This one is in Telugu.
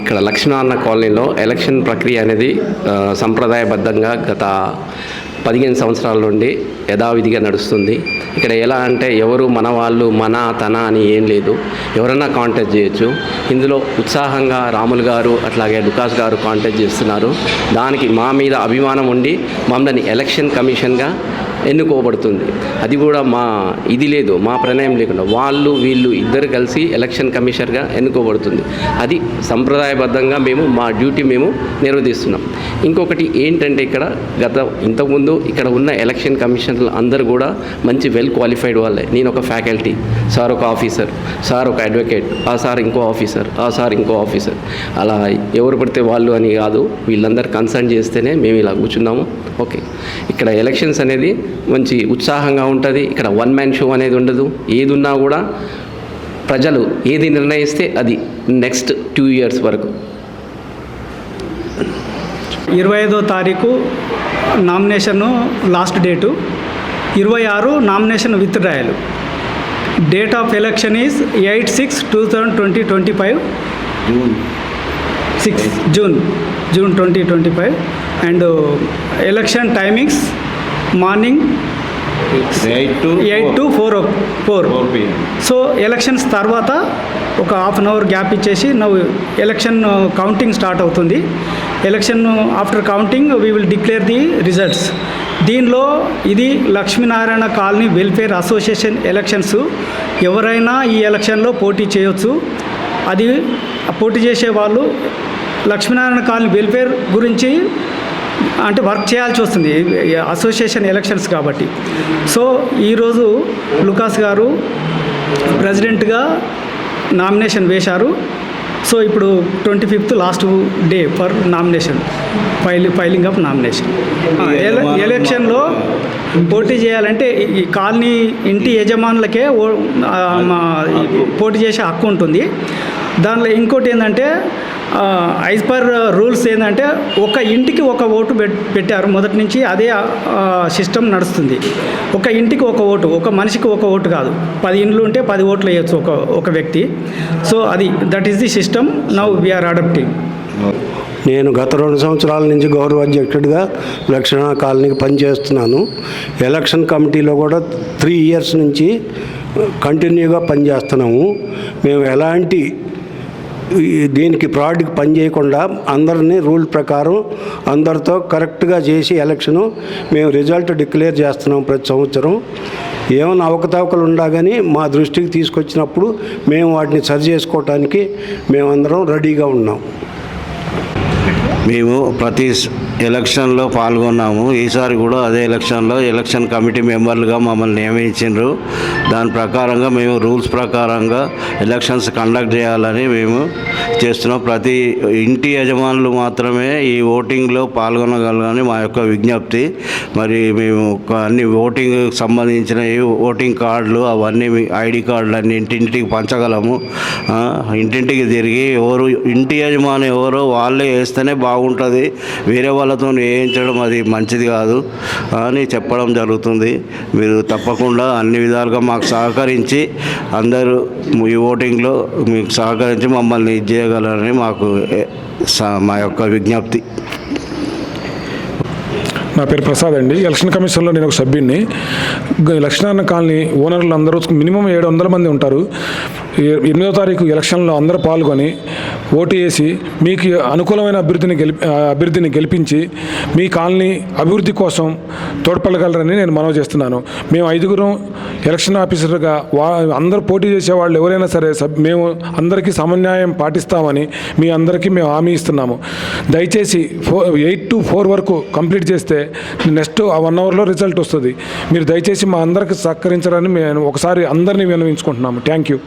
ఇక్కడ లక్ష్మీనారాయణ కాలనీలో ఎలక్షన్ ప్రక్రియ అనేది సంప్రదాయబద్ధంగా గత 15 సంవత్సరాల నుండి యథావిధిగా నడుస్తుంది. ఇక్కడ ఎలా అంటే ఎవరు మన వాళ్ళు మన తన అని ఏం లేదు, ఎవరైనా కాంటాక్ట్ చేయొచ్చు. ఇందులో ఉత్సాహంగా రాములు గారు అట్లాగే లుకాస్ గారు కాంటాక్ట్ చేస్తున్నారు. దానికి మా మీద అభిమానం ఉండి మమ్మల్ని ఎలక్షన్ కమిషన్గా ఎన్నుకోబడుతుంది. అది కూడా మా ఇది లేదు, మా ప్రణయం లేకుండా వాళ్ళు వీళ్ళు ఇద్దరు కలిసి ఎలక్షన్ కమిషనర్గా ఎన్నుకోబడుతుంది. అది సంప్రదాయబద్ధంగా మా డ్యూటీ మేము నిర్వహిస్తున్నాం. ఇంకొకటి ఏంటంటే ఇక్కడ ఇంతకుముందు ఇక్కడ ఉన్న ఎలక్షన్ కమిషనర్లు అందరూ కూడా మంచి వెల్ క్వాలిఫైడ్ వాళ్ళే. నేను ఒక ఫ్యాకల్టీ, సార్ ఒక ఆఫీసర్, సార్ ఒక అడ్వకేట్, ఆ సార్ ఇంకో ఆఫీసర్, ఆ సార్ ఇంకో ఆఫీసర్, అలా ఎవరు పడితే వాళ్ళు అని కాదు, వీళ్ళందరూ కన్సల్ట్ చేస్తేనే మేము ఇలా కూర్చున్నాము. ఓకే, ఇక్కడ ఎలక్షన్స్ అనేది మంచి ఉత్సాహంగా ఉంటుంది. ఇక్కడ వన్ మ్యాన్ షో అనేది ఉండదు. ఏది ఉన్నా కూడా ప్రజలు ఏది నిర్ణయిస్తే అది నెక్స్ట్ 2 years వరకు. 25వ తారీఖు nomination last date, 26 nomination with drawal. Date of election is 8/6/2025 June 2025 and election timings morning 8 to 4 p.m. So elections తర్వాత ఒక ½ an hour గ్యాప్ ఇచ్చేసి ఎలక్షన్ కౌంటింగ్ స్టార్ట్ అవుతుంది. Election after counting we will declare the results. దీనిలో ఇది Lakshminarayana colony welfare association elections. ఎవరైనా ఈ ఎలక్షన్లో పోటీ చేయొచ్చు. అది పోటీ చేసే వాళ్ళు లక్ష్మీనారాయణ కాలనీ వెల్ఫేర్ గురించి అంటే వర్క్ చేయాల్సి వస్తుంది, అసోసియేషన్ ఎలక్షన్స్ కాబట్టి. సో ఈరోజు లుకాస్ గారు ప్రెసిడెంట్గా నామినేషన్ వేశారు. సో ఇప్పుడు 25th last day for nomination, filing of nomination. ఎలక్షన్లో పోటీ చేయాలంటే ఈ కాలనీ ఇంటి యజమానులకే పోటీ చేసే హక్కు ఉంటుంది. దానిలో ఇంకోటి ఏంటంటే యాజ్ పర్ రూల్స్ ఏంటంటే ఒక ఇంటికి ఒక ఓటు పెట్టారు మొదటి నుంచి. అదే సిస్టమ్ నడుస్తుంది. ఒక ఇంటికి ఒక ఓటు, ఒక మనిషికి ఒక ఓటు కాదు. 10 ఇండ్లు ఉంటే 10 ఓట్లు వేయచ్చు ఒక వ్యక్తి. So that is the system. Now we're adapting. నేను గత 2 సంవత్సరాల నుంచి గౌరవ అధ్యక్షుడిగా లక్ష్మణ కాలనీకి పనిచేస్తున్నాను. ఎలక్షన్ కమిటీలో కూడా 3 years నుంచి కంటిన్యూగా పనిచేస్తున్నాము. మేము ఎలాంటి దీనికి ఫ్రాడ్కి పని చేయకుండా అందరినీ రూల్ ప్రకారం అందరితో కరెక్ట్గా చేసి ఎలక్షను మేము రిజల్ట్ డిక్లేర్ చేస్తున్నాం ప్రతి సంవత్సరం. ఏమైనా అవకతవకలు ఉన్నా కానీ మా దృష్టికి తీసుకొచ్చినప్పుడు మేము వాటిని సరి చేసుకోవటానికి మేమందరం రెడీగా ఉన్నాం. మేము ప్రతి ఎలక్షన్లో పాల్గొన్నాము. ఈసారి కూడా అదే ఎలక్షన్లో ఎలక్షన్ కమిటీ మెంబర్లుగా మమ్మల్ని నియమించారు. దాని ప్రకారంగా మేము రూల్స్ ప్రకారంగా ఎలక్షన్స్ కండక్ట్ చేయాలని మేము చేస్తున్నాం. ప్రతి ఇంటి యజమానులు మాత్రమే ఈ ఓటింగ్లో పాల్గొనగలరని మా యొక్క విజ్ఞప్తి. మరి మేము అన్ని ఓటింగ్ సంబంధించిన ఓటింగ్ కార్డులు అవన్నీ ఐడి కార్డులు అన్నీ ఇంటింటికి పంచగలము. ఇంటింటికి తిరిగి ఇంటి యజమాని ఎవరో వాళ్ళే వేస్తేనే బాగుంటుంది, వేరే వాళ్ళతో వేయించడం అది మంచిది కాదు అని చెప్పడం జరుగుతుంది. మీరు తప్పకుండా అన్ని విధాలుగా మాకు సహకరించి అందరూ ఈ ఓటింగ్లో మీకు సహకరించి మమ్మల్ని ఇది చేయగలరని మా యొక్క విజ్ఞప్తి. నా పేరు ప్రసాద్ అండి. ఎలక్షన్ కమిషన్లో నేను ఒక సభ్యుడిని. లక్ష్మీనారాయణ కాలనీ ఓనర్లు అందరూ మినిమం 700 మంది ఉంటారు. 8వ తారీఖు ఎలక్షన్లో అందరూ పాల్గొని ఓటు వేసి మీకు అనుకూలమైన అభ్యర్థిని గెలిపించి మీ కాలనీ అభివృద్ధి కోసం తోడ్పడగలరని నేను మనవి చేస్తున్నాను. మేము 5 ఎలక్షన్ ఆఫీసర్గా అందరూ పోటీ చేసే వాళ్ళు ఎవరైనా సరే మేము అందరికీ సమన్యాయం పాటిస్తామని మీ అందరికీ మేము హామీ ఇస్తున్నాము. దయచేసి 8 to 4 వరకు కంప్లీట్ చేస్తే నెక్స్ట్ 1 hourలో రిజల్ట్ వస్తుంది. మీరు దయచేసి మా అందరికి సహకరించాలని మేము ఒకసారి అందరినీ విన్నవించుకుంటున్నాము. Thank you.